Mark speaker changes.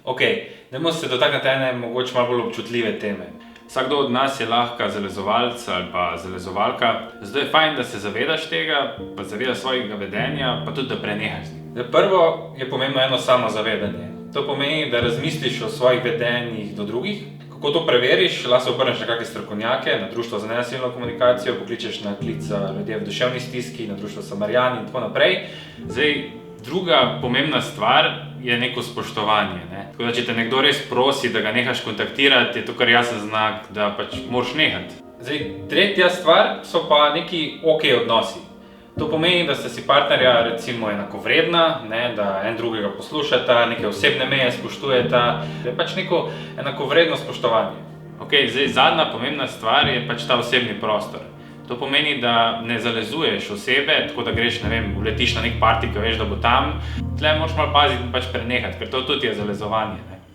Speaker 1: Ok, dajmo se dotakniti ene mogoče malo bolj občutljive teme. Vsakdo od nas je lahko zalezovalec ali pa zalezovalka, zato je fajn, da se zavedaš tega, pa zavedaš svojega vedenja, pa tudi da prenehaš z njim. Prvo je pomembno eno samo zavedanje. To pomeni, da razmisliš o svojih vedenjih do drugih. Kako to preveriš, lahko se obrneš na kakšne strokovnjake, na Društvo za nenasilno komunikacijo, pokličeš na klic za ljudje v duševni stiski, na Društvo Samarijani in tako naprej. Druga pomembna stvar je neko spoštovanje. Tako da, če te nekdo res prosi, da ga nehaš kontaktirati, je to kar jasen znak, da pač moraš nehati. Tretja stvar so pa neki ok odnosi. To pomeni, da sta si partnerja recimo enakovredna, da en drugega poslušata, neke osebne meje spoštujeta, da je pač neko enakovredno spoštovanje. Zadnja pomembna stvar je pač ta osebni prostor. To pomeni, da ne zalezuješ osebe, tako da greš, uletiš na nek party, ki veš, da bo tam. Tle moraš malo paziti in pač prenehati, ker to tudi je zalezovanje.